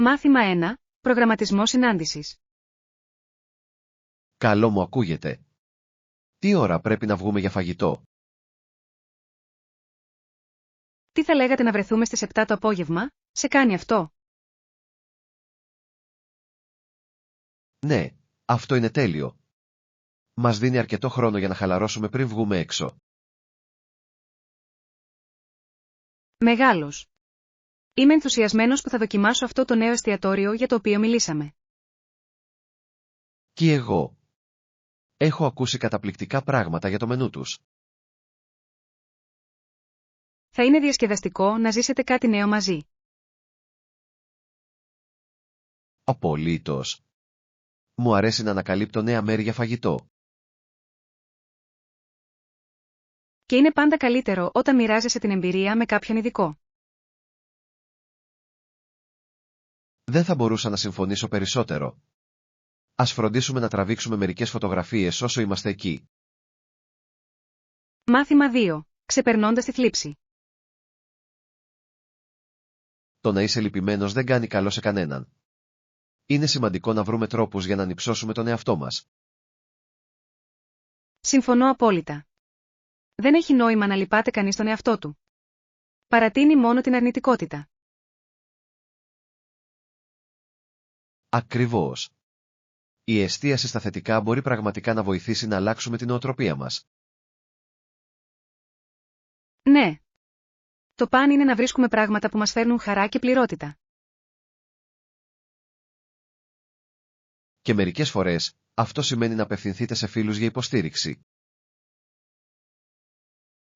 Μάθημα 1. Προγραμματισμό συνάντησης. Καλό μου ακούγεται. Τι ώρα πρέπει να βγούμε για φαγητό? Τι θα λέγατε να βρεθούμε στις 7 το απόγευμα, σε κάνει αυτό? Ναι, αυτό είναι τέλειο. Μας δίνει αρκετό χρόνο για να χαλαρώσουμε πριν βγούμε έξω. Μεγάλος. Είμαι ενθουσιασμένος που θα δοκιμάσω αυτό το νέο εστιατόριο για το οποίο μιλήσαμε. Κι εγώ. Έχω ακούσει καταπληκτικά πράγματα για το μενού τους. Θα είναι διασκεδαστικό να ζήσετε κάτι νέο μαζί. Απολύτως. Μου αρέσει να ανακαλύπτω νέα μέρη για φαγητό. Και είναι πάντα καλύτερο όταν μοιράζεσαι την εμπειρία με κάποιον ειδικό. Δεν θα μπορούσα να συμφωνήσω περισσότερο. Ας φροντίσουμε να τραβήξουμε μερικές φωτογραφίες όσο είμαστε εκεί. Μάθημα 2. Ξεπερνώντας τη θλίψη. Το να είσαι λυπημένος δεν κάνει καλό σε κανέναν. Είναι σημαντικό να βρούμε τρόπους για να ανυψώσουμε τον εαυτό μας. Συμφωνώ απόλυτα. Δεν έχει νόημα να λυπάται κανείς τον εαυτό του. Παρατείνει μόνο την αρνητικότητα. Ακριβώς. Η εστίαση στα θετικά μπορεί πραγματικά να βοηθήσει να αλλάξουμε την νοοτροπία μας. Ναι. Το παν είναι να βρίσκουμε πράγματα που μας φέρνουν χαρά και πληρότητα. Και μερικές φορές, αυτό σημαίνει να απευθυνθείτε σε φίλους για υποστήριξη.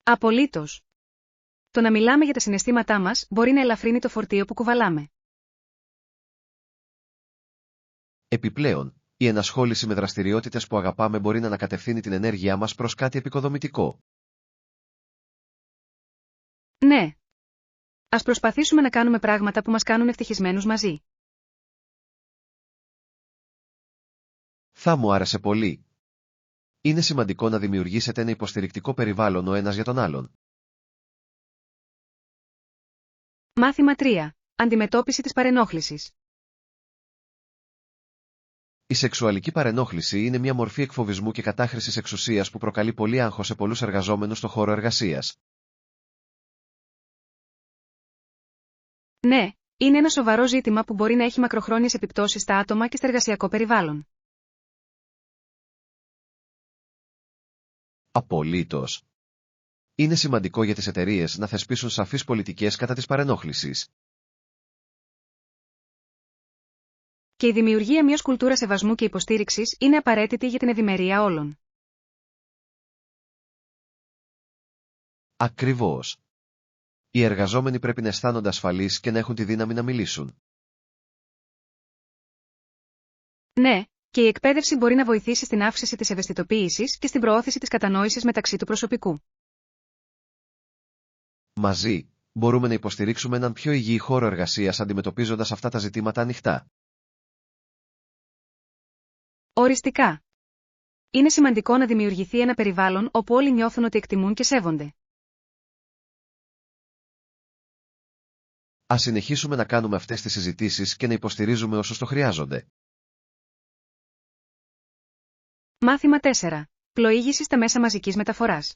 Απολύτως. Το να μιλάμε για τα συναισθήματά μας μπορεί να ελαφρύνει το φορτίο που κουβαλάμε. Επιπλέον, η ενασχόληση με δραστηριότητες που αγαπάμε μπορεί να ανακατευθύνει την ενέργειά μας προς κάτι επικοδομητικό. Ναι. Ας προσπαθήσουμε να κάνουμε πράγματα που μας κάνουν ευτυχισμένους μαζί. Θα μου άρεσε πολύ. Είναι σημαντικό να δημιουργήσετε ένα υποστηρικτικό περιβάλλον ο ένας για τον άλλον. Μάθημα 3. Αντιμετώπιση της παρενόχλησης. Η σεξουαλική παρενόχληση είναι μια μορφή εκφοβισμού και κατάχρησης εξουσίας που προκαλεί πολύ άγχος σε πολλούς εργαζόμενους στο χώρο εργασίας. Ναι, είναι ένα σοβαρό ζήτημα που μπορεί να έχει μακροχρόνιες επιπτώσεις στα άτομα και στο εργασιακό περιβάλλον. Απολύτως. Είναι σημαντικό για τις εταιρείες να θεσπίσουν σαφείς πολιτικές κατά της παρενόχλησης. Και η δημιουργία μιας κουλτούρας σεβασμού και υποστήριξης είναι απαραίτητη για την ευημερία όλων. Ακριβώς. Οι εργαζόμενοι πρέπει να αισθάνονται ασφαλείς και να έχουν τη δύναμη να μιλήσουν. Ναι, και η εκπαίδευση μπορεί να βοηθήσει στην αύξηση της ευαισθητοποίησης και στην προώθηση της κατανόησης μεταξύ του προσωπικού. Μαζί, μπορούμε να υποστηρίξουμε έναν πιο υγιή χώρο εργασίας αντιμετωπίζοντας αυτά τα ζητήματα ανοιχτά. Οριστικά. Είναι σημαντικό να δημιουργηθεί ένα περιβάλλον όπου όλοι νιώθουν ότι εκτιμούν και σέβονται. Ας συνεχίσουμε να κάνουμε αυτές τις συζητήσεις και να υποστηρίζουμε όσους το χρειάζονται. Μάθημα 4. Πλοήγηση στα μέσα μαζικής μεταφοράς.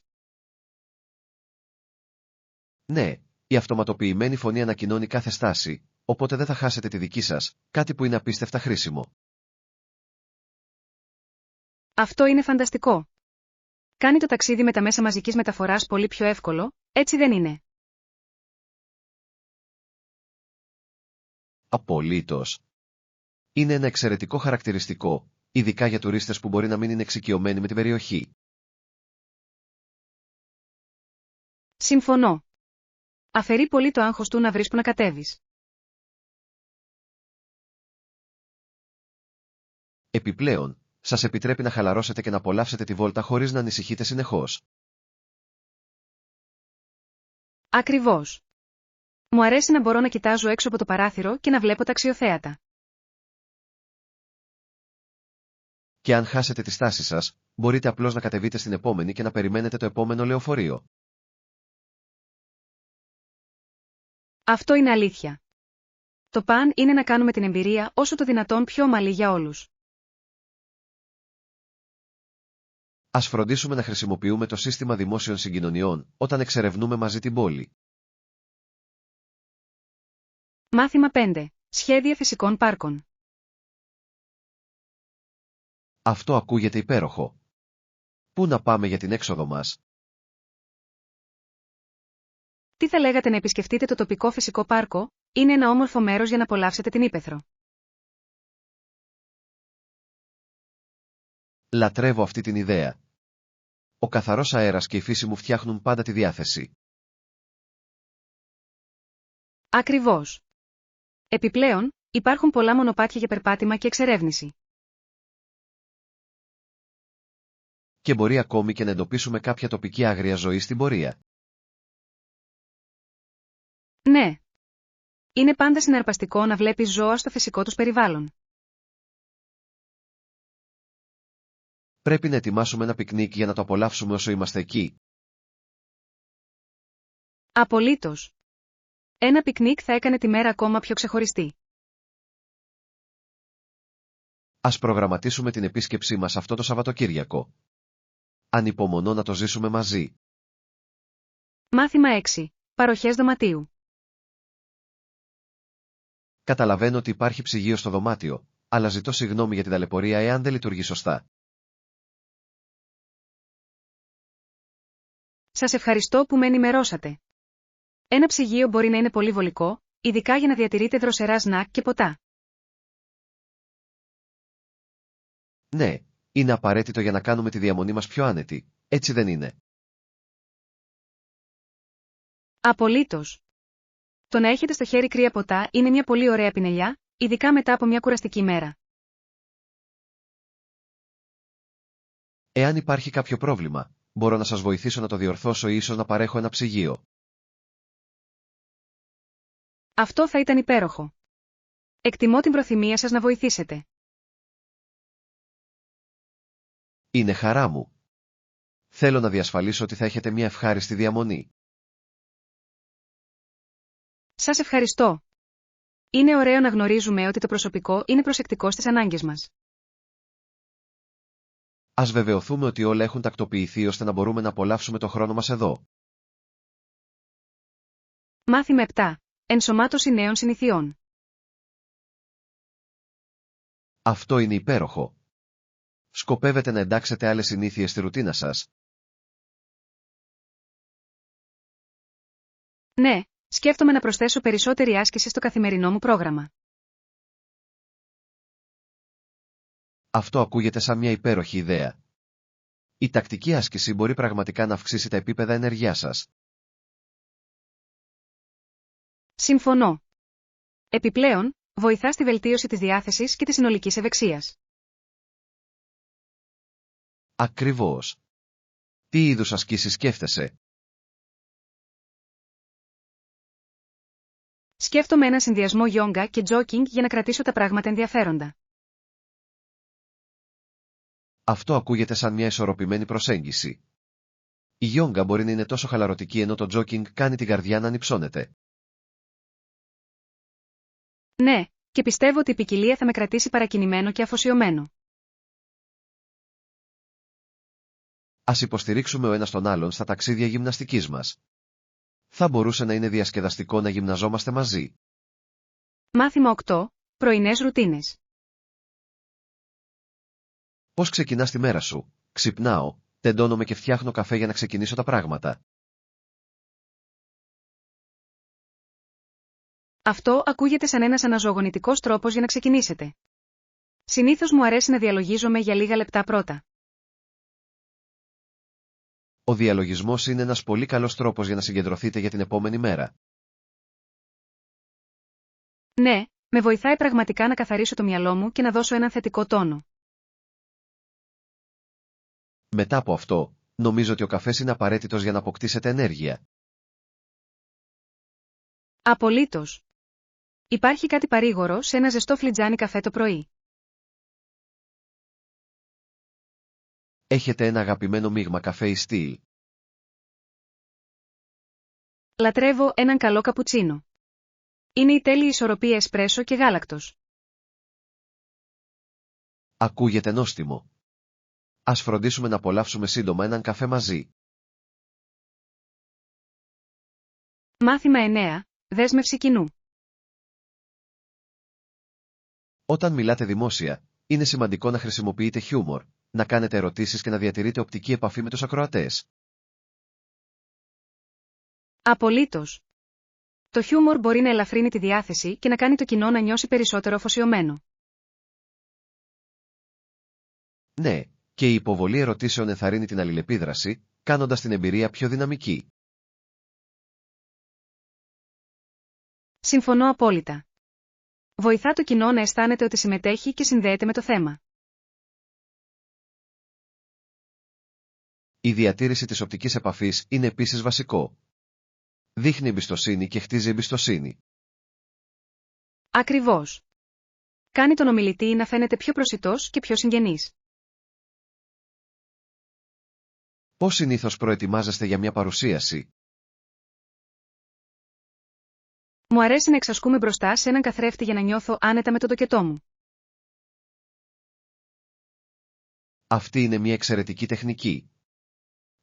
Ναι, η αυτοματοποιημένη φωνή ανακοινώνει κάθε στάση, οπότε δεν θα χάσετε τη δική σας, κάτι που είναι απίστευτα χρήσιμο. Αυτό είναι φανταστικό. Κάνει το ταξίδι με τα μέσα μαζικής μεταφοράς πολύ πιο εύκολο, έτσι δεν είναι? Απολύτως. Είναι ένα εξαιρετικό χαρακτηριστικό, ειδικά για τουρίστες που μπορεί να μην είναι εξοικειωμένοι με την περιοχή. Συμφωνώ. Αφαιρεί πολύ το άγχος του να βρεις που να κατέβεις. Επιπλέον, σας επιτρέπει να χαλαρώσετε και να απολαύσετε τη βόλτα χωρίς να ανησυχείτε συνεχώς. Ακριβώς. Μου αρέσει να μπορώ να κοιτάζω έξω από το παράθυρο και να βλέπω τα αξιοθέατα. Και αν χάσετε τη στάση σας, μπορείτε απλώς να κατεβείτε στην επόμενη και να περιμένετε το επόμενο λεωφορείο. Αυτό είναι αλήθεια. Το παν είναι να κάνουμε την εμπειρία όσο το δυνατόν πιο ομαλή για όλους. Ας φροντίσουμε να χρησιμοποιούμε το σύστημα δημόσιων συγκοινωνιών όταν εξερευνούμε μαζί την πόλη. Μάθημα 5. Σχέδια φυσικών πάρκων. Αυτό ακούγεται υπέροχο. Πού να πάμε για την έξοδο μας? Τι θα λέγατε να επισκεφτείτε το τοπικό φυσικό πάρκο? Είναι ένα όμορφο μέρος για να απολαύσετε την ύπαιθρο. Λατρεύω αυτή την ιδέα. Ο καθαρός αέρας και η φύση μου φτιάχνουν πάντα τη διάθεση. Ακριβώς. Επιπλέον, υπάρχουν πολλά μονοπάτια για περπάτημα και εξερεύνηση. Και μπορεί ακόμη και να εντοπίσουμε κάποια τοπική άγρια ζωή στην πορεία. Ναι. Είναι πάντα συναρπαστικό να βλέπεις ζώα στο φυσικό τους περιβάλλον. Πρέπει να ετοιμάσουμε ένα πικνίκ για να το απολαύσουμε όσο είμαστε εκεί. Απολύτως. Ένα πικνίκ θα έκανε τη μέρα ακόμα πιο ξεχωριστή. Ας προγραμματίσουμε την επίσκεψή μας αυτό το Σαββατοκύριακο. Ανυπομονώ να το ζήσουμε μαζί. Μάθημα 6. Παροχές δωματίου. Καταλαβαίνω ότι υπάρχει ψυγείο στο δωμάτιο, αλλά ζητώ συγγνώμη για την ταλαιπωρία εάν δεν λειτουργεί σωστά. Σας ευχαριστώ που με ενημερώσατε. Ένα ψυγείο μπορεί να είναι πολύ βολικό, ειδικά για να διατηρείτε δροσερά σνακ και ποτά. Ναι, είναι απαραίτητο για να κάνουμε τη διαμονή μας πιο άνετη, έτσι δεν είναι? Απολύτως. Το να έχετε στο χέρι κρύα ποτά είναι μια πολύ ωραία πινελιά, ειδικά μετά από μια κουραστική μέρα. Εάν υπάρχει κάποιο πρόβλημα, μπορώ να σας βοηθήσω να το διορθώσω ή ίσως να παρέχω ένα ψυγείο. Αυτό θα ήταν υπέροχο. Εκτιμώ την προθυμία σας να βοηθήσετε. Είναι χαρά μου. Θέλω να διασφαλίσω ότι θα έχετε μια ευχάριστη διαμονή. Σας ευχαριστώ. Είναι ωραίο να γνωρίζουμε ότι το προσωπικό είναι προσεκτικό στις ανάγκες μας. Ας βεβαιωθούμε ότι όλα έχουν τακτοποιηθεί ώστε να μπορούμε να απολαύσουμε το χρόνο μας εδώ. Μάθημα 7. Ενσωμάτωση νέων συνηθιών. Αυτό είναι υπέροχο. Σκοπεύετε να εντάξετε άλλες συνήθειες στη ρουτίνα σας? Ναι, σκέφτομαι να προσθέσω περισσότερη άσκηση στο καθημερινό μου πρόγραμμα. Αυτό ακούγεται σαν μια υπέροχη ιδέα. Η τακτική άσκηση μπορεί πραγματικά να αυξήσει τα επίπεδα ενεργειάς σας. Συμφωνώ. Επιπλέον, βοηθά στη βελτίωση της διάθεσης και της συνολικής ευεξίας. Ακριβώς. Τι είδους ασκήσεις σκέφτεσαι? Σκέφτομαι ένα συνδυασμό γιόγκα και τζόκινγκ για να κρατήσω τα πράγματα ενδιαφέροντα. Αυτό ακούγεται σαν μια ισορροπημένη προσέγγιση. Η γιόγκα μπορεί να είναι τόσο χαλαρωτική ενώ το τζόκινγκ κάνει την καρδιά να ανυψώνεται. Ναι, και πιστεύω ότι η ποικιλία θα με κρατήσει παρακινημένο και αφοσιωμένο. Ας υποστηρίξουμε ο ένας τον άλλον στα ταξίδια γυμναστικής μας. Θα μπορούσε να είναι διασκεδαστικό να γυμναζόμαστε μαζί. Μάθημα 8. Πρωινές ρουτίνες. Πώς ξεκινάς τη μέρα σου? Ξυπνάω, τεντώνομαι και φτιάχνω καφέ για να ξεκινήσω τα πράγματα. Αυτό ακούγεται σαν ένας αναζωογονητικός τρόπος για να ξεκινήσετε. Συνήθως μου αρέσει να διαλογίζομαι για λίγα λεπτά πρώτα. Ο διαλογισμός είναι ένας πολύ καλός τρόπος για να συγκεντρωθείτε για την επόμενη μέρα. Ναι, με βοηθάει πραγματικά να καθαρίσω το μυαλό μου και να δώσω έναν θετικό τόνο. Μετά από αυτό, νομίζω ότι ο καφές είναι απαραίτητος για να αποκτήσετε ενέργεια. Απολύτως. Υπάρχει κάτι παρήγορο σε ένα ζεστό φλιτζάνι καφέ το πρωί. Έχετε ένα αγαπημένο μείγμα καφέ ή στυλ? Λατρεύω έναν καλό καπουτσίνο. Είναι η τέλεια ισορροπία εσπρέσο και γάλακτος. Ακούγεται νόστιμο. Ας φροντίσουμε να απολαύσουμε σύντομα έναν καφέ μαζί. Μάθημα 9. Δέσμευση κοινού. Όταν μιλάτε δημόσια, είναι σημαντικό να χρησιμοποιείτε χιούμορ, να κάνετε ερωτήσεις και να διατηρείτε οπτική επαφή με τους ακροατές. Απολύτως. Το χιούμορ μπορεί να ελαφρύνει τη διάθεση και να κάνει το κοινό να νιώσει περισσότερο αφοσιωμένο. Ναι, και η υποβολή ερωτήσεων ενθαρρύνει την αλληλεπίδραση, κάνοντας την εμπειρία πιο δυναμική. Συμφωνώ απόλυτα. Βοηθά το κοινό να αισθάνεται ότι συμμετέχει και συνδέεται με το θέμα. Η διατήρηση της οπτικής επαφής είναι επίσης βασικό. Δείχνει εμπιστοσύνη και χτίζει εμπιστοσύνη. Ακριβώς. Κάνει τον ομιλητή να φαίνεται πιο προσιτός και πιο συγγενής. Πώς συνήθως προετοιμάζεστε για μια παρουσίαση? Μου αρέσει να εξασκούμε μπροστά σε έναν καθρέφτη για να νιώθω άνετα με το τοκετό μου. Αυτή είναι μια εξαιρετική τεχνική.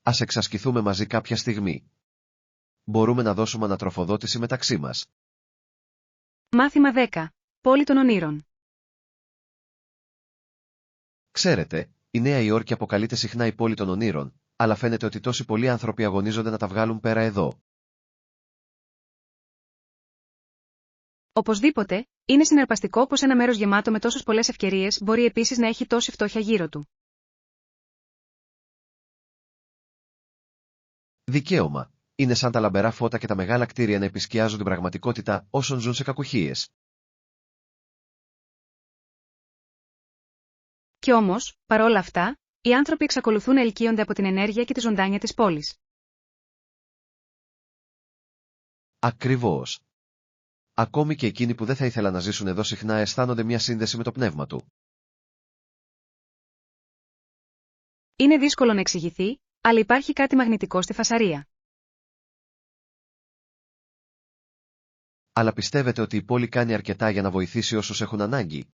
Ας εξασκηθούμε μαζί κάποια στιγμή. Μπορούμε να δώσουμε ανατροφοδότηση μεταξύ μας. Μάθημα 10. Πόλη των ονείρων. Ξέρετε, η Νέα Υόρκη αποκαλείται συχνά η πόλη των ονείρων, αλλά φαίνεται ότι τόσοι πολλοί άνθρωποι αγωνίζονται να τα βγάλουν πέρα εδώ. Οπωσδήποτε, είναι συναρπαστικό πως ένα μέρος γεμάτο με τόσες πολλές ευκαιρίες μπορεί επίσης να έχει τόση φτώχεια γύρω του. Δικαίωμα. Είναι σαν τα λαμπερά φώτα και τα μεγάλα κτίρια να επισκιάζουν την πραγματικότητα όσων ζουν σε κακουχίες. Κι όμως, παρόλα αυτά, οι άνθρωποι εξακολουθούν να ελκύονται από την ενέργεια και τη ζωντάνια της πόλης. Ακριβώς. Ακόμη και εκείνοι που δεν θα ήθελαν να ζήσουν εδώ συχνά αισθάνονται μια σύνδεση με το πνεύμα του. Είναι δύσκολο να εξηγηθεί, αλλά υπάρχει κάτι μαγνητικό στη φασαρία. Αλλά πιστεύετε ότι η πόλη κάνει αρκετά για να βοηθήσει όσους έχουν ανάγκη?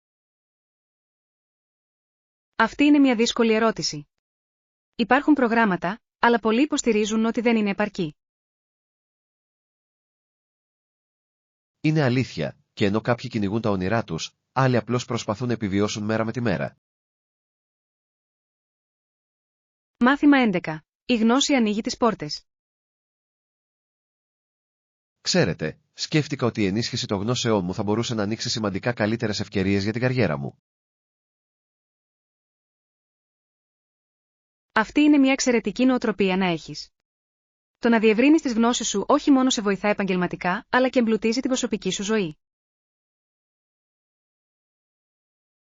Αυτή είναι μια δύσκολη ερώτηση. Υπάρχουν προγράμματα, αλλά πολλοί υποστηρίζουν ότι δεν είναι επαρκή. Είναι αλήθεια, και ενώ κάποιοι κυνηγούν τα όνειρά τους, άλλοι απλώς προσπαθούν να επιβιώσουν μέρα με τη μέρα. Μάθημα 11. Η γνώση ανοίγει τις πόρτες. Ξέρετε, σκέφτηκα ότι η ενίσχυση των γνώσεών μου θα μπορούσε να ανοίξει σημαντικά καλύτερες ευκαιρίες για την καριέρα μου. Αυτή είναι μια εξαιρετική νοοτροπία να έχεις. Το να διευρύνεις τις γνώσεις σου όχι μόνο σε βοηθά επαγγελματικά, αλλά και εμπλουτίζει την προσωπική σου ζωή.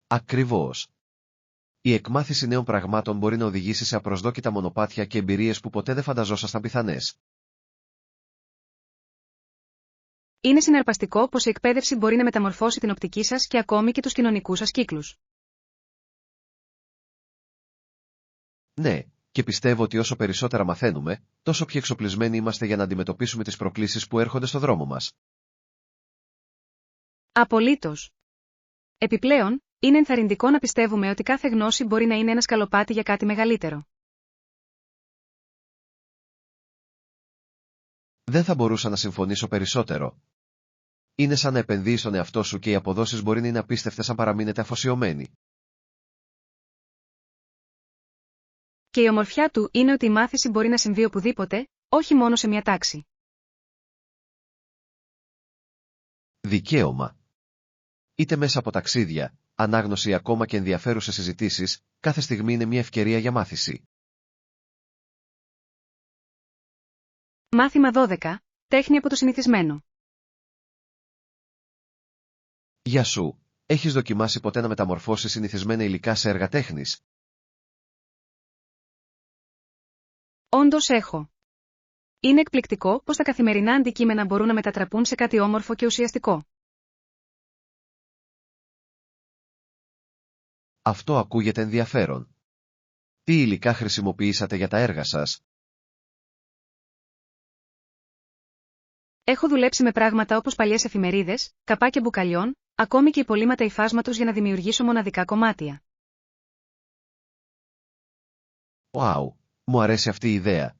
Ακριβώς. Η εκμάθηση νέων πραγμάτων μπορεί να οδηγήσει σε απροσδόκητα μονοπάτια και εμπειρίες που ποτέ δεν φανταζόσασταν πιθανές. Είναι συναρπαστικό πως η εκπαίδευση μπορεί να μεταμορφώσει την οπτική σας και ακόμη και τους κοινωνικούς σας κύκλους. Ναι, και πιστεύω ότι όσο περισσότερα μαθαίνουμε, τόσο πιο εξοπλισμένοι είμαστε για να αντιμετωπίσουμε τις προκλήσεις που έρχονται στο δρόμο μας. Απολύτως. Επιπλέον, είναι ενθαρρυντικό να πιστεύουμε ότι κάθε γνώση μπορεί να είναι ένα σκαλοπάτι για κάτι μεγαλύτερο. Δεν θα μπορούσα να συμφωνήσω περισσότερο. Είναι σαν να επενδύεις στον εαυτό σου και οι αποδόσεις μπορεί να είναι απίστευτες αν παραμείνετε αφοσιωμένοι. Και η ομορφιά του είναι ότι η μάθηση μπορεί να συμβεί οπουδήποτε, όχι μόνο σε μια τάξη. Δικαίωμα. Είτε μέσα από ταξίδια, ανάγνωση ή ακόμα και ενδιαφέρουσες συζητήσεις, κάθε στιγμή είναι μια ευκαιρία για μάθηση. Μάθημα 12. Τέχνη από το συνηθισμένο. Γεια σου, έχεις δοκιμάσει ποτέ να μεταμορφώσεις συνηθισμένα υλικά σε έργα τέχνης? Όντως έχω. Είναι εκπληκτικό πως τα καθημερινά αντικείμενα μπορούν να μετατραπούν σε κάτι όμορφο και ουσιαστικό. Αυτό ακούγεται ενδιαφέρον. Τι υλικά χρησιμοποιήσατε για τα έργα σας? Έχω δουλέψει με πράγματα όπως παλιές εφημερίδες, καπάκια μπουκαλιών, ακόμη και υπολείμματα υφάσματος για να δημιουργήσω μοναδικά κομμάτια. Wow, μου αρέσει αυτή η ιδέα.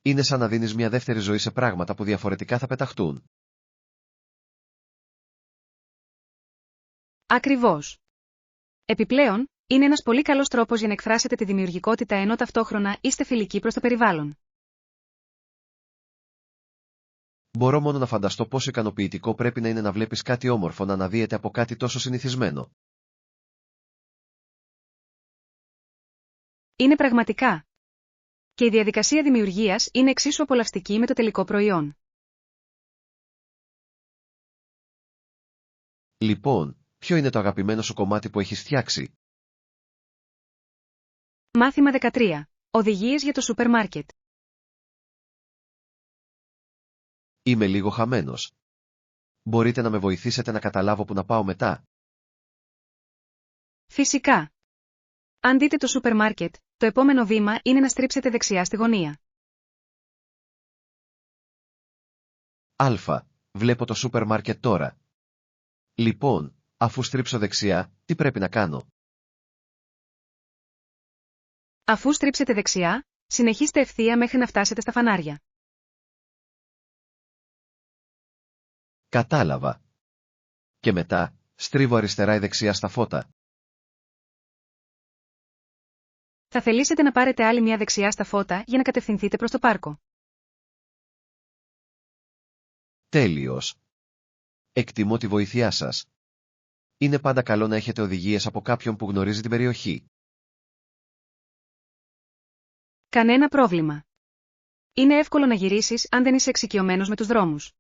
Είναι σαν να δίνεις μια δεύτερη ζωή σε πράγματα που διαφορετικά θα πεταχτούν. Ακριβώς. Επιπλέον, είναι ένας πολύ καλός τρόπος για να εκφράσετε τη δημιουργικότητα ενώ ταυτόχρονα είστε φιλικοί προς το περιβάλλον. Μπορώ μόνο να φανταστώ πόσο ικανοποιητικό πρέπει να είναι να βλέπεις κάτι όμορφο να αναδύεται από κάτι τόσο συνηθισμένο. Είναι πραγματικά. Και η διαδικασία δημιουργίας είναι εξίσου απολαυστική με το τελικό προϊόν. Λοιπόν, ποιο είναι το αγαπημένο σου κομμάτι που έχεις φτιάξει? Μάθημα 13. Οδηγίες για το σούπερ μάρκετ. Είμαι λίγο χαμένος. Μπορείτε να με βοηθήσετε να καταλάβω που να πάω μετά? Φυσικά. Αν δείτε το σούπερ μάρκετ, το επόμενο βήμα είναι να στρίψετε δεξιά στη γωνία. Αλφα, βλέπω το σούπερ μάρκετ τώρα. Λοιπόν, αφού στρίψω δεξιά, τι πρέπει να κάνω? Αφού στρίψετε δεξιά, συνεχίστε ευθεία μέχρι να φτάσετε στα φανάρια. Κατάλαβα. Και μετά, στρίβω αριστερά ή δεξιά στα φώτα. Θα θελήσετε να πάρετε άλλη μια δεξιά στα φώτα για να κατευθυνθείτε προς το πάρκο. Τέλειος. Εκτιμώ τη βοήθειά σας. Είναι πάντα καλό να έχετε οδηγίες από κάποιον που γνωρίζει την περιοχή. Κανένα πρόβλημα. Είναι εύκολο να γυρίσεις αν δεν είσαι εξοικειωμένος με τους δρόμους.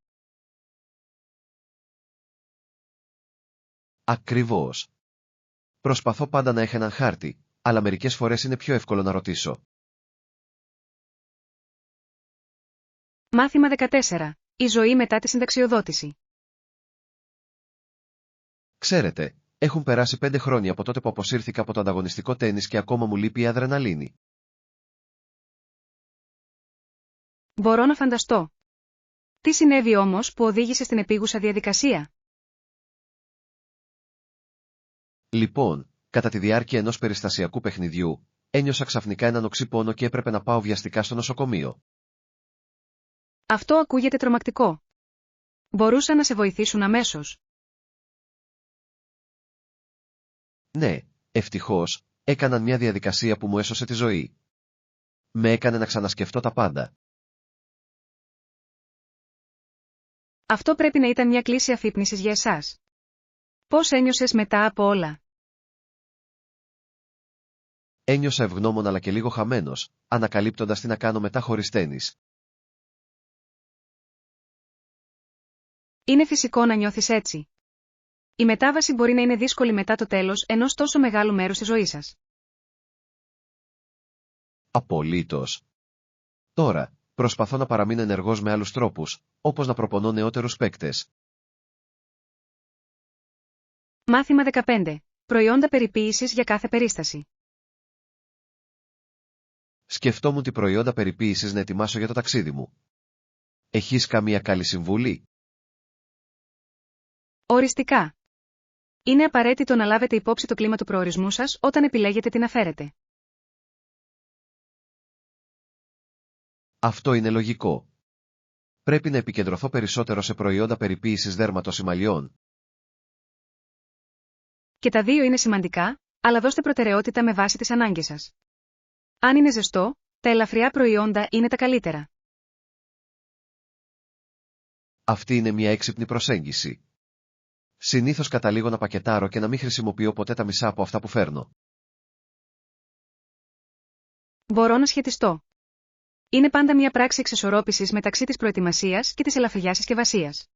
Ακριβώς. Προσπαθώ πάντα να έχω έναν χάρτη, αλλά μερικές φορές είναι πιο εύκολο να ρωτήσω. Μάθημα 14. Η ζωή μετά τη συνταξιοδότηση. Ξέρετε, έχουν περάσει 5 χρόνια από τότε που αποσύρθηκα από το ανταγωνιστικό τένις και ακόμα μου λείπει η αδρεναλίνη. Μπορώ να φανταστώ. Τι συνέβη όμως που οδήγησε στην επίγουσα διαδικασία? Λοιπόν, κατά τη διάρκεια ενός περιστασιακού παιχνιδιού, ένιωσα ξαφνικά έναν οξύ πόνο και έπρεπε να πάω βιαστικά στο νοσοκομείο. Αυτό ακούγεται τρομακτικό. Μπορούσαν να σε βοηθήσουν αμέσως. Ναι, ευτυχώς, έκαναν μια διαδικασία που μου έσωσε τη ζωή. Με έκανε να ξανασκεφτώ τα πάντα. Αυτό πρέπει να ήταν μια κλίση αφύπνισης για εσάς. Πώς ένιωσες μετά από όλα? Ένιωσα ευγνώμων αλλά και λίγο χαμένος, ανακαλύπτοντας τι να κάνω μετά χωρίς τένις. Είναι φυσικό να νιώθεις έτσι. Η μετάβαση μπορεί να είναι δύσκολη μετά το τέλος ενός τόσο μεγάλου μέρους της ζωής σας. Απολύτως. Τώρα, προσπαθώ να παραμείνω ενεργός με άλλους τρόπους, όπως να προπονώ νεότερους παίκτες. Μάθημα 15. Προϊόντα περιποίησης για κάθε περίσταση. Σκεφτόμουν τι προϊόντα περιποίησης να ετοιμάσω για το ταξίδι μου. Έχεις καμία καλή συμβουλή? Οριστικά. Είναι απαραίτητο να λάβετε υπόψη το κλίμα του προορισμού σας όταν επιλέγετε τι να φέρετε. Αυτό είναι λογικό. Πρέπει να επικεντρωθώ περισσότερο σε προϊόντα περιποίησης δέρματος ημαλιών. Και τα δύο είναι σημαντικά, αλλά δώστε προτεραιότητα με βάση τις ανάγκες σας. Αν είναι ζεστό, τα ελαφριά προϊόντα είναι τα καλύτερα. Αυτή είναι μια έξυπνη προσέγγιση. Συνήθως καταλήγω να πακετάρω και να μην χρησιμοποιώ ποτέ τα μισά από αυτά που φέρνω. Μπορώ να σχετιστώ. Είναι πάντα μια πράξη εξισορρόπησης μεταξύ της προετοιμασίας και της ελαφριάς συσκευασίας.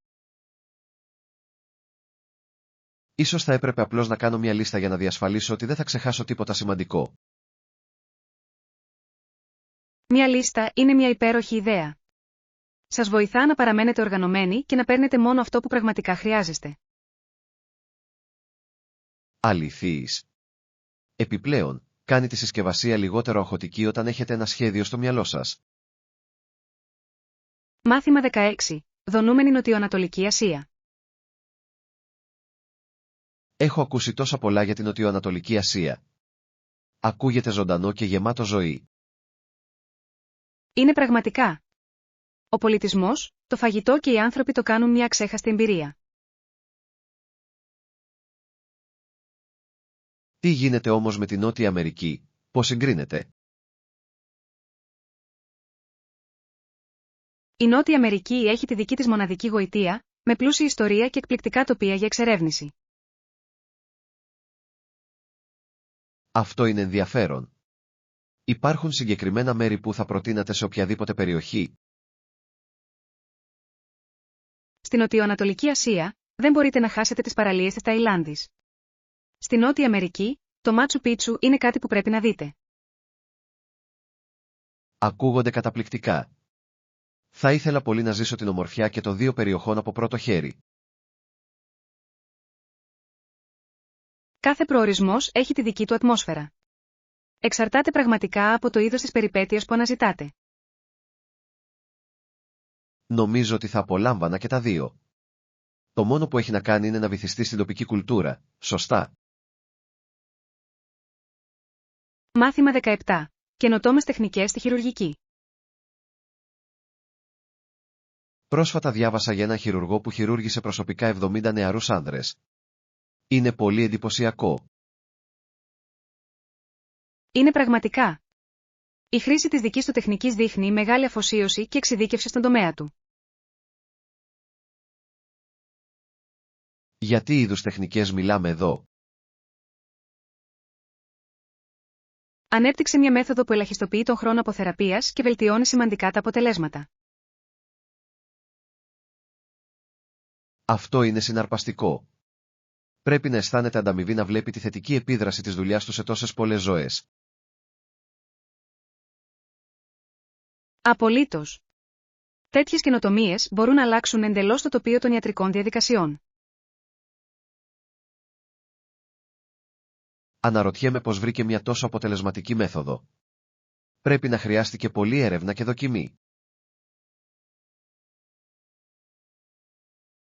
Ίσως θα έπρεπε απλώς να κάνω μια λίστα για να διασφαλίσω ότι δεν θα ξεχάσω τίποτα σημαντικό. Μια λίστα είναι μια υπέροχη ιδέα. Σας βοηθά να παραμένετε οργανωμένοι και να παίρνετε μόνο αυτό που πραγματικά χρειάζεστε. Αληθείς. Επιπλέον, κάνει τη συσκευασία λιγότερο αγχωτική όταν έχετε ένα σχέδιο στο μυαλό σας. Μάθημα 16. Δονούμενη Νοτιοανατολική Ασία. Έχω ακούσει τόσα πολλά για την Νοτιοανατολική Ασία. Ακούγεται ζωντανό και γεμάτο ζωή. Είναι πραγματικά. Ο πολιτισμός, το φαγητό και οι άνθρωποι το κάνουν μια ξέχαστη εμπειρία. Τι γίνεται όμως με την Νότια Αμερική, πώς συγκρίνεται? Η Νότια Αμερική έχει τη δική της μοναδική γοητεία, με πλούσια ιστορία και εκπληκτικά τοπία για εξερεύνηση. Αυτό είναι ενδιαφέρον. Υπάρχουν συγκεκριμένα μέρη που θα προτείνατε σε οποιαδήποτε περιοχή? Στην Νοτιοανατολική Ασία, δεν μπορείτε να χάσετε τις παραλίες της Ταϊλάνδης. Στη Νότια Αμερική, το Μάτσου Πίτσου είναι κάτι που πρέπει να δείτε. Ακούγονται καταπληκτικά. Θα ήθελα πολύ να ζήσω την ομορφιά και των δύο περιοχών από πρώτο χέρι. Κάθε προορισμός έχει τη δική του ατμόσφαιρα. Εξαρτάται πραγματικά από το είδος της περιπέτειας που αναζητάτε. Νομίζω ότι θα απολάμβανα και τα δύο. Το μόνο που έχει να κάνει είναι να βυθιστεί στην τοπική κουλτούρα, σωστά? Μάθημα 17. Καινοτόμες τεχνικές στη χειρουργική. Πρόσφατα διάβασα για έναν χειρουργό που χειρούργησε προσωπικά 70 νεαρούς άνδρες. Είναι πολύ εντυπωσιακό. Είναι πραγματικά. Η χρήση της δικής του τεχνικής δείχνει μεγάλη αφοσίωση και εξειδίκευση στον τομέα του. Για τι είδους τεχνικές μιλάμε εδώ? Ανέπτυξε μια μέθοδο που ελαχιστοποιεί τον χρόνο αποθεραπείας και βελτιώνει σημαντικά τα αποτελέσματα. Αυτό είναι συναρπαστικό. Πρέπει να αισθάνεται ανταμοιβή να βλέπει τη θετική επίδραση της δουλειάς του σε τόσες πολλές ζωές. Απολύτως. Τέτοιες καινοτομίες μπορούν να αλλάξουν εντελώς το τοπίο των ιατρικών διαδικασιών. Αναρωτιέμαι πώς βρήκε μια τόσο αποτελεσματική μέθοδο. Πρέπει να χρειάστηκε πολλή έρευνα και δοκιμή.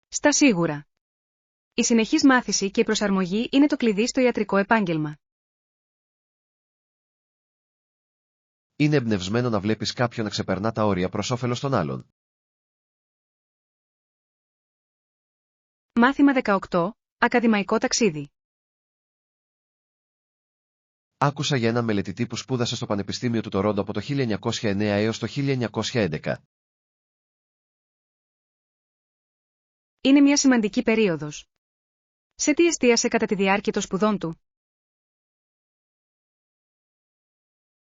Στα σίγουρα. Η συνεχής μάθηση και η προσαρμογή είναι το κλειδί στο ιατρικό επάγγελμα. Είναι εμπνευσμένο να βλέπεις κάποιον να ξεπερνά τα όρια προς όφελος των άλλων. Μάθημα 18. Ακαδημαϊκό ταξίδι. Άκουσα για έναν μελετητή που σπούδασε στο Πανεπιστήμιο του Τορόντο από το 1909 έως το 1911. Είναι μια σημαντική περίοδος. Σε τι εστίασε κατά τη διάρκεια των σπουδών του?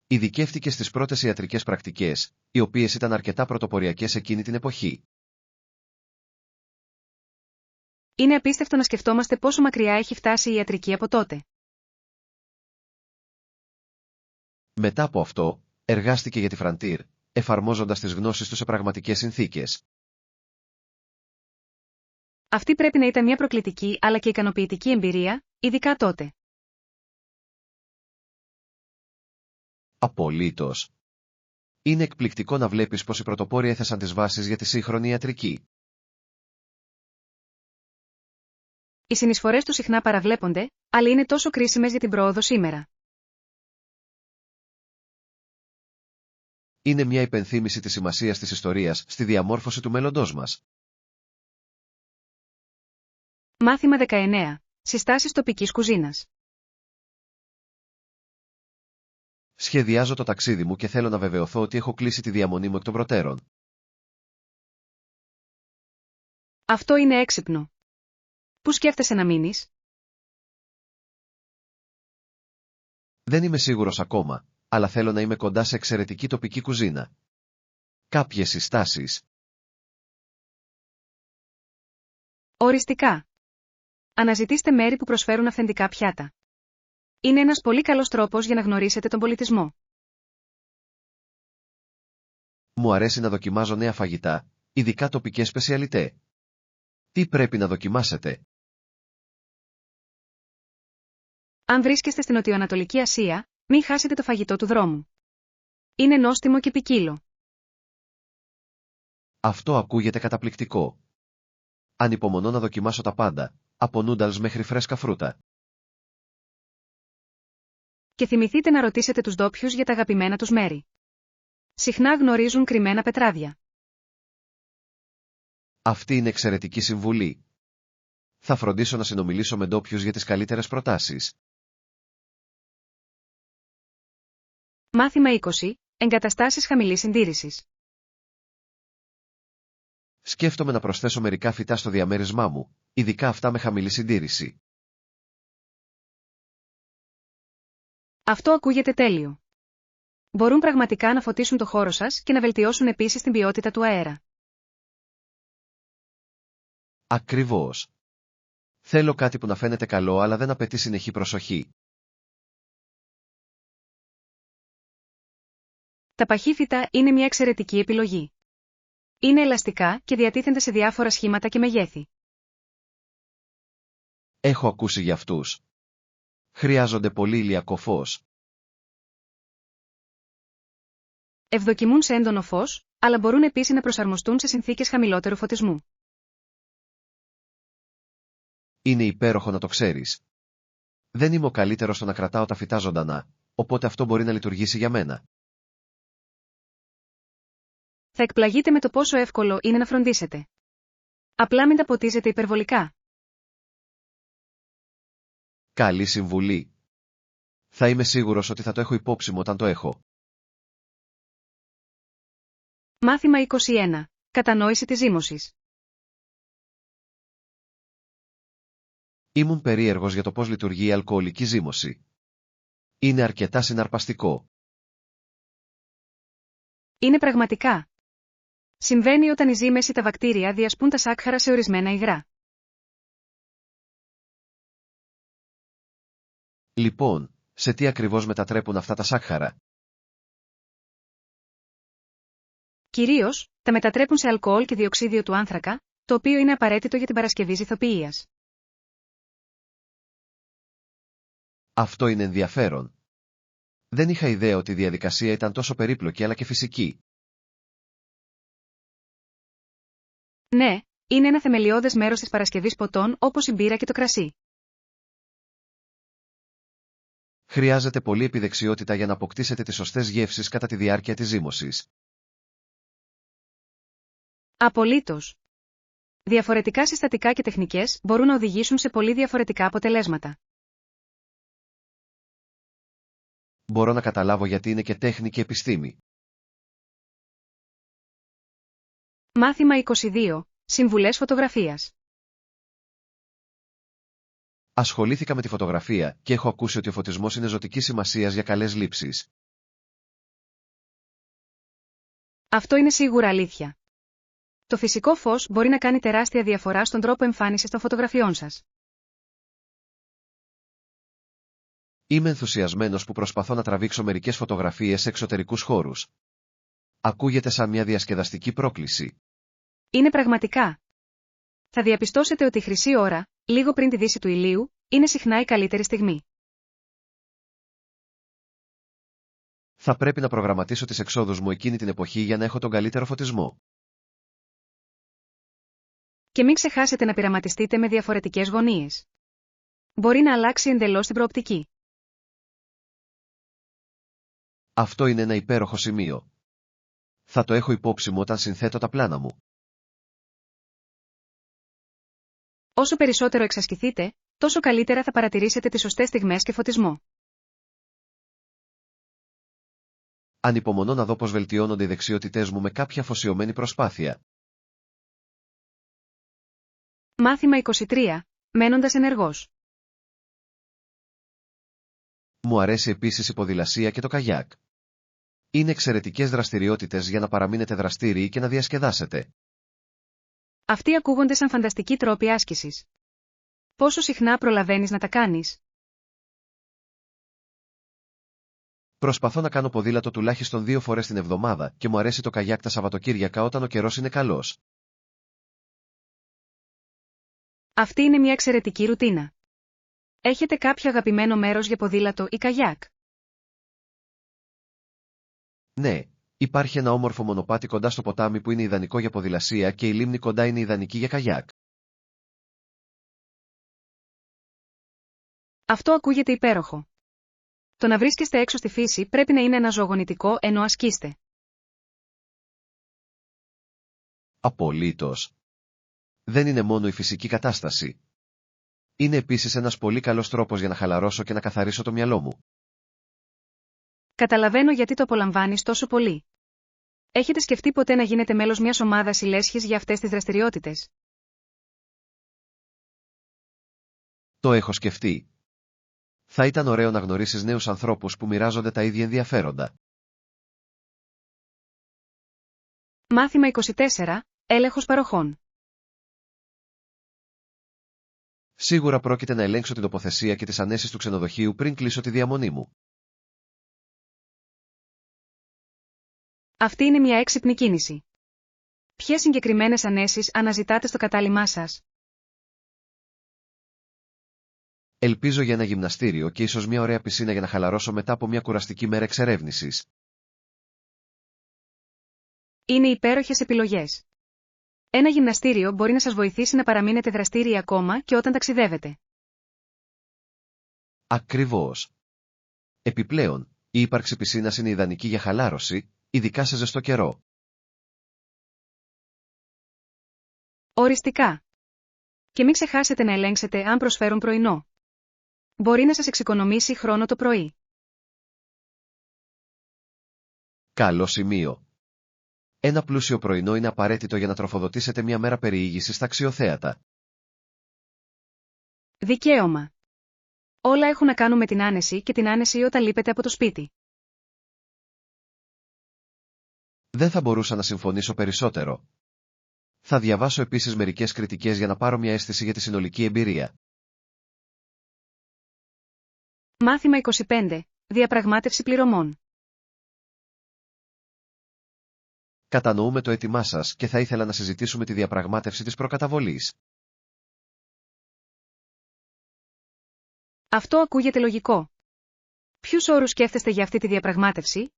Ειδικεύτηκε στις πρώτες ιατρικές πρακτικές, οι οποίες ήταν αρκετά πρωτοποριακές εκείνη την εποχή. Είναι απίστευτο να σκεφτόμαστε πόσο μακριά έχει φτάσει η ιατρική από τότε. Μετά από αυτό, εργάστηκε για τη Frontier, εφαρμόζοντας τις γνώσεις του σε πραγματικές συνθήκες. Αυτή πρέπει να ήταν μια προκλητική αλλά και ικανοποιητική εμπειρία, ειδικά τότε. Απολύτως. Είναι εκπληκτικό να βλέπεις πως οι πρωτοπόροι έθεσαν τις βάσεις για τη σύγχρονη ιατρική. Οι συνεισφορές του συχνά παραβλέπονται, αλλά είναι τόσο κρίσιμες για την πρόοδο σήμερα. Είναι μια υπενθύμηση της σημασίας της ιστορίας στη διαμόρφωση του μέλλοντός μας. Μάθημα 19. Συστάσεις τοπικής κουζίνας. Σχεδιάζω το ταξίδι μου και θέλω να βεβαιωθώ ότι έχω κλείσει τη διαμονή μου εκ των προτέρων. Αυτό είναι έξυπνο. Πού σκέφτεσαι να μείνεις? Δεν είμαι σίγουρος ακόμα, αλλά θέλω να είμαι κοντά σε εξαιρετική τοπική κουζίνα. Κάποιες συστάσεις. Οριστικά. Αναζητήστε μέρη που προσφέρουν αυθεντικά πιάτα. Είναι ένας πολύ καλός τρόπος για να γνωρίσετε τον πολιτισμό. Μου αρέσει να δοκιμάζω νέα φαγητά, ειδικά τοπικές σπεσιαλιτέ. Τι πρέπει να δοκιμάσετε? Αν βρίσκεστε στην Νοτιοανατολική Ασία, μην χάσετε το φαγητό του δρόμου. Είναι νόστιμο και ποικίλο. Αυτό ακούγεται καταπληκτικό. Ανυπομονώ να δοκιμάσω τα πάντα, από νούνταλς μέχρι φρέσκα φρούτα. Και θυμηθείτε να ρωτήσετε τους ντόπιους για τα αγαπημένα τους μέρη. Συχνά γνωρίζουν κρυμμένα πετράδια. Αυτή είναι εξαιρετική συμβουλή. Θα φροντίσω να συνομιλήσω με ντόπιους για τις καλύτερες προτάσεις. Μάθημα 20. Εγκαταστάσεις χαμηλής συντήρησης. Σκέφτομαι να προσθέσω μερικά φυτά στο διαμέρισμά μου, ειδικά αυτά με χαμηλή συντήρηση. Αυτό ακούγεται τέλειο. Μπορούν πραγματικά να φωτίσουν το χώρο σας και να βελτιώσουν επίσης την ποιότητα του αέρα. Ακριβώς. Θέλω κάτι που να φαίνεται καλό αλλά δεν απαιτεί συνεχή προσοχή. Τα παχύ φυτά είναι μια εξαιρετική επιλογή. Είναι ελαστικά και διατίθενται σε διάφορα σχήματα και μεγέθη. Έχω ακούσει για αυτούς. Χρειάζονται πολύ ηλιακό φως. Ευδοκιμούν σε έντονο φως, αλλά μπορούν επίσης να προσαρμοστούν σε συνθήκες χαμηλότερου φωτισμού. Είναι υπέροχο να το ξέρεις. Δεν είμαι ο καλύτερος στο να κρατάω τα φυτά ζωντανά, οπότε αυτό μπορεί να λειτουργήσει για μένα. Θα εκπλαγείτε με το πόσο εύκολο είναι να φροντίσετε. Απλά μην τα ποτίζετε υπερβολικά. Καλή συμβουλή. Θα είμαι σίγουρος ότι θα το έχω υπόψη μου όταν το έχω. Μάθημα 21. Κατανόηση της ζύμωσης. Ήμουν περίεργος για το πώς λειτουργεί η αλκοολική ζύμωση. Είναι αρκετά συναρπαστικό. Είναι πραγματικά. Συμβαίνει όταν η ζύμες ή τα βακτήρια διασπούν τα σάκχαρα σε ορισμένα υγρά. Λοιπόν, σε τι ακριβώς μετατρέπουν αυτά τα σάκχαρα? Κυρίως, τα μετατρέπουν σε αλκοόλ και διοξίδιο του άνθρακα, το οποίο είναι απαραίτητο για την παρασκευή ζυθοποιίας. Αυτό είναι ενδιαφέρον. Δεν είχα ιδέα ότι η διαδικασία ήταν τόσο περίπλοκη αλλά και φυσική. Ναι, είναι ένα θεμελιώδες μέρος της παρασκευής ποτών όπως η μπύρα και το κρασί. Χρειάζεται πολλή επιδεξιότητα για να αποκτήσετε τις σωστές γεύσεις κατά τη διάρκεια της ζύμωσης. Απολύτως. Διαφορετικά συστατικά και τεχνικές μπορούν να οδηγήσουν σε πολύ διαφορετικά αποτελέσματα. Μπορώ να καταλάβω γιατί είναι και τέχνη και επιστήμη. Μάθημα 22. Συμβουλές φωτογραφίας. Ασχολήθηκα με τη φωτογραφία και έχω ακούσει ότι ο φωτισμός είναι ζωτικής σημασίας για καλές λήψεις. Αυτό είναι σίγουρα αλήθεια. Το φυσικό φως μπορεί να κάνει τεράστια διαφορά στον τρόπο εμφάνισης των φωτογραφιών σας. Είμαι ενθουσιασμένος που προσπαθώ να τραβήξω μερικές φωτογραφίες σε εξωτερικούς χώρους. Ακούγεται σαν μια διασκεδαστική πρόκληση. Είναι πραγματικά. Θα διαπιστώσετε ότι η χρυσή ώρα, λίγο πριν τη δύση του ηλίου, είναι συχνά η καλύτερη στιγμή. Θα πρέπει να προγραμματίσω τις εξόδους μου εκείνη την εποχή για να έχω τον καλύτερο φωτισμό. Και μην ξεχάσετε να πειραματιστείτε με διαφορετικές γωνίες. Μπορεί να αλλάξει εντελώς την προοπτική. Αυτό είναι ένα υπέροχο σημείο. Θα το έχω υπόψη μου όταν συνθέτω τα πλάνα μου. Όσο περισσότερο εξασκηθείτε, τόσο καλύτερα θα παρατηρήσετε τις σωστές στιγμές και φωτισμό. Ανυπομονώ να δω πώς βελτιώνονται οι δεξιότητές μου με κάποια αφοσιωμένη προσπάθεια. Μάθημα 23. Μένοντας ενεργός. Μου αρέσει επίσης η ποδηλασία και το καγιάκ. Είναι εξαιρετικές δραστηριότητες για να παραμείνετε δραστήριοι και να διασκεδάσετε. Αυτοί ακούγονται σαν φανταστικοί τρόποι άσκησης. Πόσο συχνά προλαβαίνεις να τα κάνεις? Προσπαθώ να κάνω ποδήλατο τουλάχιστον 2 φορές την εβδομάδα και μου αρέσει το καγιάκ τα Σαββατοκύριακα όταν ο καιρός είναι καλός. Αυτή είναι μια εξαιρετική ρουτίνα. Έχετε κάποιο αγαπημένο μέρος για ποδήλατο ή καγιάκ? Ναι, Υπάρχει ένα όμορφο μονοπάτι κοντά στο ποτάμι που είναι ιδανικό για ποδηλασία και η λίμνη κοντά είναι ιδανική για καγιάκ. Αυτό ακούγεται υπέροχο. Το να βρίσκεστε έξω στη φύση πρέπει να είναι αναζωογονητικό ενώ ασκείστε. Απολύτως. Δεν είναι μόνο η φυσική κατάσταση. Είναι επίσης ένας πολύ καλός τρόπος για να χαλαρώσω και να καθαρίσω το μυαλό μου. Καταλαβαίνω γιατί το απολαμβάνεις τόσο πολύ. Έχετε σκεφτεί ποτέ να γίνετε μέλος μιας ομάδας ή λέσχης για αυτές τις δραστηριότητες? Το έχω σκεφτεί. Θα ήταν ωραίο να γνωρίσεις νέους ανθρώπους που μοιράζονται τα ίδια ενδιαφέροντα. Μάθημα 24. Έλεγχος παροχών. Σίγουρα πρόκειται να ελέγξω την τοποθεσία και τις ανέσεις του ξενοδοχείου πριν κλείσω τη διαμονή μου. Αυτή είναι μια έξυπνη κίνηση. Ποιες συγκεκριμένες ανέσεις αναζητάτε στο κατάλημά σας? Ελπίζω για ένα γυμναστήριο και ίσως μια ωραία πισίνα για να χαλαρώσω μετά από μια κουραστική μέρα εξερεύνησης. Είναι υπέροχες επιλογές. Ένα γυμναστήριο μπορεί να σας βοηθήσει να παραμείνετε δραστήριοι ακόμα και όταν ταξιδεύετε. Ακριβώς. Επιπλέον, η ύπαρξη πισίνας είναι ιδανική για χαλάρωση, ειδικά σε ζεστό καιρό. Οριστικά. Και μην ξεχάσετε να ελέγξετε αν προσφέρουν πρωινό. Μπορεί να σας εξοικονομήσει χρόνο το πρωί. Καλό σημείο. Ένα πλούσιο πρωινό είναι απαραίτητο για να τροφοδοτήσετε μια μέρα περιήγησης στα αξιοθέατα. Δικαίωμα. Όλα έχουν να κάνουν με την άνεση και την άνεση όταν λείπετε από το σπίτι. Δεν θα μπορούσα να συμφωνήσω περισσότερο. Θα διαβάσω επίσης μερικές κριτικές για να πάρω μια αίσθηση για τη συνολική εμπειρία. Μάθημα 25. Διαπραγμάτευση πληρωμών. Κατανοούμε το αίτημά σας και θα ήθελα να συζητήσουμε τη διαπραγμάτευση της προκαταβολής. Αυτό ακούγεται λογικό. Ποιους όρους σκέφτεστε για αυτή τη διαπραγμάτευση?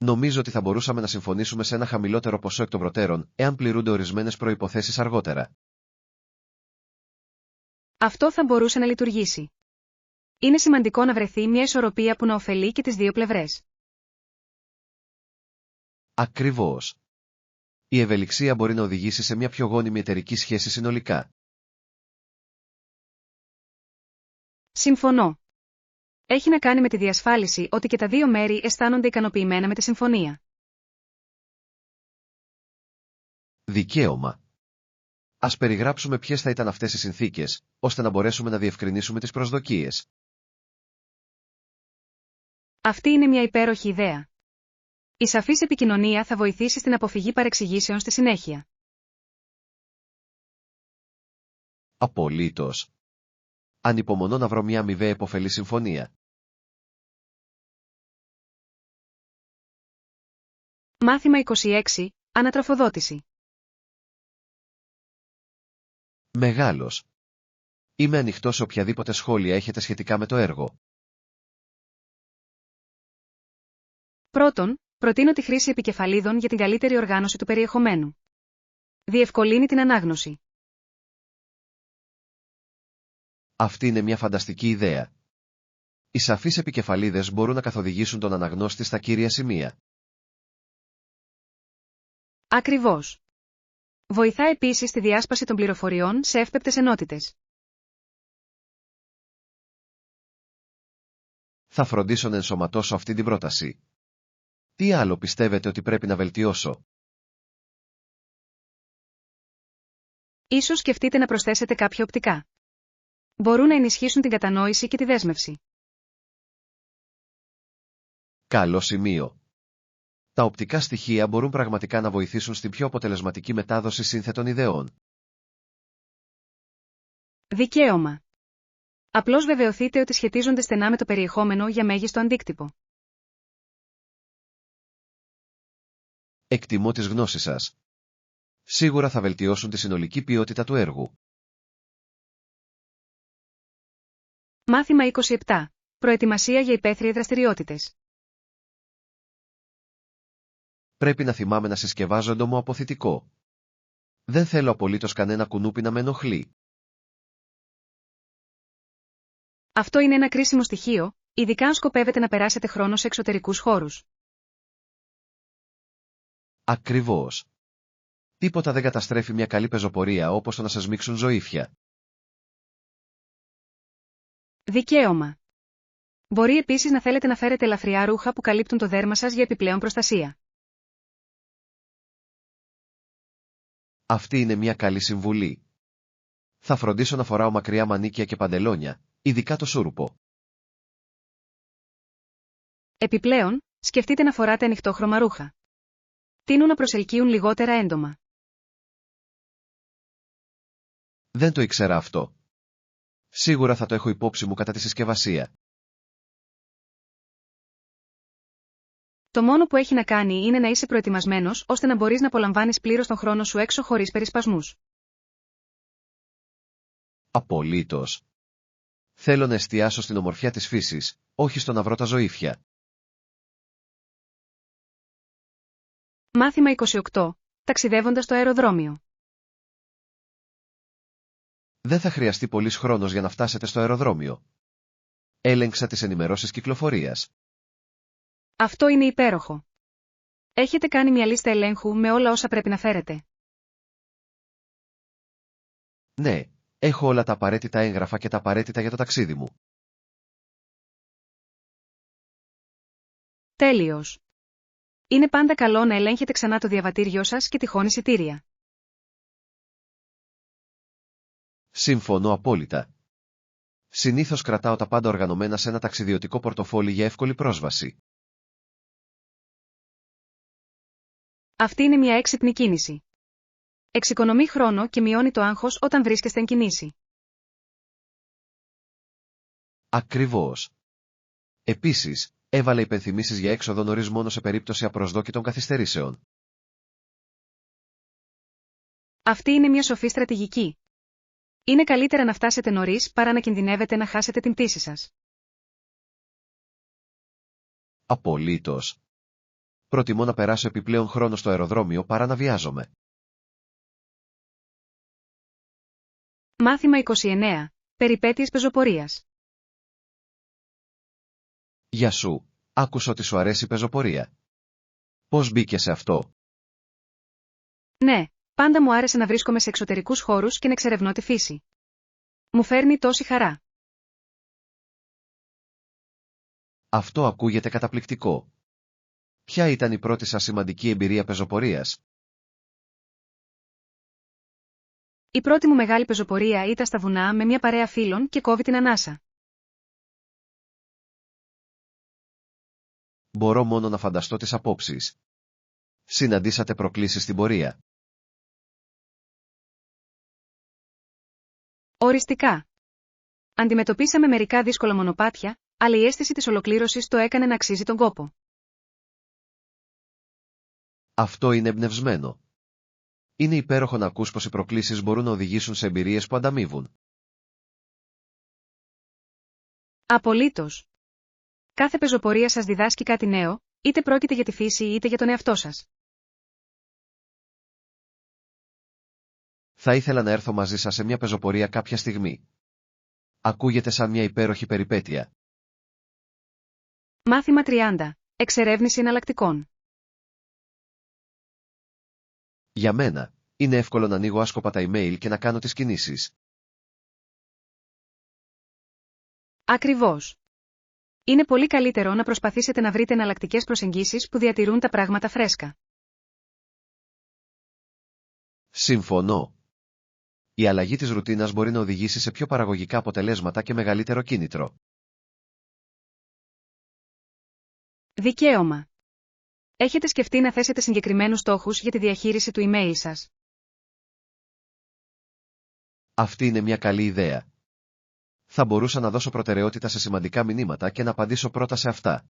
Νομίζω ότι θα μπορούσαμε να συμφωνήσουμε σε ένα χαμηλότερο ποσό εκ των προτέρων, εάν πληρούνται ορισμένες προϋποθέσεις αργότερα. Αυτό θα μπορούσε να λειτουργήσει. Είναι σημαντικό να βρεθεί μια ισορροπία που να ωφελεί και τις δύο πλευρές. Ακριβώς. Η ευελιξία μπορεί να οδηγήσει σε μια πιο γόνιμη εταιρική σχέση συνολικά. Συμφωνώ. Έχει να κάνει με τη διασφάλιση ότι και τα δύο μέρη αισθάνονται ικανοποιημένα με τη συμφωνία. Δικαίωμα. Ας περιγράψουμε ποιες θα ήταν αυτές οι συνθήκες, ώστε να μπορέσουμε να διευκρινίσουμε τις προσδοκίες. Αυτή είναι μια υπέροχη ιδέα. Η σαφής επικοινωνία θα βοηθήσει στην αποφυγή παρεξηγήσεων στη συνέχεια. Απολύτως. Ανυπομονώ να βρω μια αμοιβαία επωφελή συμφωνία. Μάθημα 26. Ανατροφοδότηση. Μεγάλος. Είμαι ανοιχτός σε οποιαδήποτε σχόλια έχετε σχετικά με το έργο. Πρώτον, προτείνω τη χρήση επικεφαλίδων για την καλύτερη οργάνωση του περιεχομένου. Διευκολύνει την ανάγνωση. Αυτή είναι μια φανταστική ιδέα. Οι σαφείς επικεφαλίδες μπορούν να καθοδηγήσουν τον αναγνώστη στα κύρια σημεία. Ακριβώς. Βοηθά επίσης στη διάσπαση των πληροφοριών σε εύπεπτες ενότητες. Θα φροντίσω να ενσωματώσω αυτή την πρόταση. Τι άλλο πιστεύετε ότι πρέπει να βελτιώσω? Ίσως σκεφτείτε να προσθέσετε κάποια οπτικά. Μπορούν να ενισχύσουν την κατανόηση και τη δέσμευση. Καλό σημείο. Τα οπτικά στοιχεία μπορούν πραγματικά να βοηθήσουν στην πιο αποτελεσματική μετάδοση σύνθετων ιδεών. Δικαίωμα. Απλώς βεβαιωθείτε ότι σχετίζονται στενά με το περιεχόμενο για μέγιστο αντίκτυπο. Εκτιμώ τις γνώσεις σας. Σίγουρα θα βελτιώσουν τη συνολική ποιότητα του έργου. Μάθημα 27. Προετοιμασία για υπαίθριες δραστηριότητες. Πρέπει να θυμάμαι να συσκευάζω έντομο αποθητικό. Δεν θέλω απολύτως κανένα κουνούπι να με ενοχλεί. Αυτό είναι ένα κρίσιμο στοιχείο, ειδικά αν σκοπεύετε να περάσετε χρόνο σε εξωτερικούς χώρους. Ακριβώς. Τίποτα δεν καταστρέφει μια καλή πεζοπορία όπως το να σας σμίξουν ζωήφια. Δικαίωμα. Μπορεί επίσης να θέλετε να φέρετε ελαφριά ρούχα που καλύπτουν το δέρμα σας για επιπλέον προστασία. Αυτή είναι μια καλή συμβουλή. Θα φροντίσω να φοράω μακριά μανίκια και παντελόνια, ειδικά το σούρουπο. Επιπλέον, σκεφτείτε να φοράτε ανοιχτόχρωμα ρούχα. Τείνουν να προσελκύουν λιγότερα έντομα. Δεν το ήξερα αυτό. Σίγουρα θα το έχω υπόψη μου κατά τη συσκευασία. Το μόνο που έχει να κάνει είναι να είσαι προετοιμασμένος ώστε να μπορείς να απολαμβάνεις πλήρως τον χρόνο σου έξω χωρίς περισπασμούς. Απολύτως. Θέλω να εστιάσω στην ομορφιά της φύσης, όχι στο να βρω τα ζωήφια. Μάθημα 28. Ταξιδεύοντας στο αεροδρόμιο. Δεν θα χρειαστεί πολύς χρόνος για να φτάσετε στο αεροδρόμιο. Έλεγξα τις ενημερώσεις κυκλοφορίας. Αυτό είναι υπέροχο. Έχετε κάνει μια λίστα ελέγχου με όλα όσα πρέπει να φέρετε. Ναι, έχω όλα τα απαραίτητα έγγραφα και τα απαραίτητα για το ταξίδι μου. Τέλειος. Είναι πάντα καλό να ελέγχετε ξανά το διαβατήριό σας και τυχόν εισιτήρια. Συμφωνώ απόλυτα. Συνήθως κρατάω τα πάντα οργανωμένα σε ένα ταξιδιωτικό πορτοφόλι για εύκολη πρόσβαση. Αυτή είναι μια έξυπνη κίνηση. Εξοικονομεί χρόνο και μειώνει το άγχος όταν βρίσκεστε εν κινήσει. Ακριβώς. Επίσης, έβαλε υπενθυμίσεις για έξοδο νωρίς μόνο σε περίπτωση απροσδόκητων καθυστερήσεων. Αυτή είναι μια σοφή στρατηγική. Είναι καλύτερα να φτάσετε νωρίς παρά να κινδυνεύετε να χάσετε την πτήση σας. Απολύτως. Προτιμώ να περάσω επιπλέον χρόνο στο αεροδρόμιο παρά να βιάζομαι. Μάθημα 29. Περιπέτειες πεζοπορίας. Γεια σου, άκουσα ότι σου αρέσει η πεζοπορία. Πώς μπήκε σε αυτό? Ναι, πάντα μου άρεσε να βρίσκομαι σε εξωτερικούς χώρους και να εξερευνώ τη φύση. Μου φέρνει τόση χαρά. Αυτό ακούγεται καταπληκτικό. Ποια ήταν η πρώτη σας σημαντική εμπειρία πεζοπορίας? Η πρώτη μου μεγάλη πεζοπορία ήταν στα βουνά με μια παρέα φίλων και κόβει την ανάσα. Μπορώ μόνο να φανταστώ τις απόψεις. Συναντήσατε προκλήσεις στην πορεία? Οριστικά. Αντιμετωπίσαμε μερικά δύσκολα μονοπάτια, αλλά η αίσθηση της ολοκλήρωσης το έκανε να αξίζει τον κόπο. Αυτό είναι εμπνευσμένο. Είναι υπέροχο να ακούς πως οι προκλήσεις μπορούν να οδηγήσουν σε εμπειρίες που ανταμείβουν. Απολύτως. Κάθε πεζοπορία σας διδάσκει κάτι νέο, είτε πρόκειται για τη φύση είτε για τον εαυτό σας. Θα ήθελα να έρθω μαζί σας σε μια πεζοπορία κάποια στιγμή. Ακούγεται σαν μια υπέροχη περιπέτεια. Μάθημα 30. Εξερεύνηση εναλλακτικών. Για μένα, είναι εύκολο να ανοίγω άσκοπα τα email και να κάνω τις κινήσεις. Ακριβώς. Είναι πολύ καλύτερο να προσπαθήσετε να βρείτε εναλλακτικές προσεγγίσεις που διατηρούν τα πράγματα φρέσκα. Συμφωνώ. Η αλλαγή της ρουτίνας μπορεί να οδηγήσει σε πιο παραγωγικά αποτελέσματα και μεγαλύτερο κίνητρο. Δικαίωμα. Έχετε σκεφτεί να θέσετε συγκεκριμένους στόχους για τη διαχείριση του email σας? Αυτή είναι μια καλή ιδέα. Θα μπορούσα να δώσω προτεραιότητα σε σημαντικά μηνύματα και να απαντήσω πρώτα σε αυτά.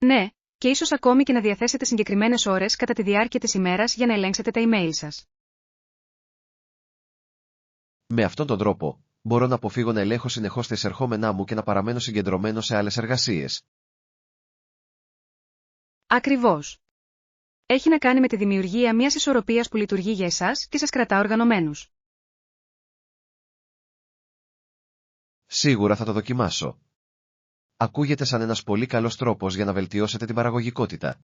Ναι, και ίσως ακόμη και να διαθέσετε συγκεκριμένες ώρες κατά τη διάρκεια της ημέρας για να ελέγξετε τα email σας. Με αυτόν τον τρόπο, Μπορώ να αποφύγω να ελέγχω συνεχώς τα εισερχόμενά μου και να παραμένω συγκεντρωμένο σε άλλες εργασίες. Ακριβώς. Έχει να κάνει με τη δημιουργία μιας ισορροπίας που λειτουργεί για εσάς και σας κρατά οργανωμένους. Σίγουρα θα το δοκιμάσω. Ακούγεται σαν ένας πολύ καλός τρόπος για να βελτιώσετε την παραγωγικότητα.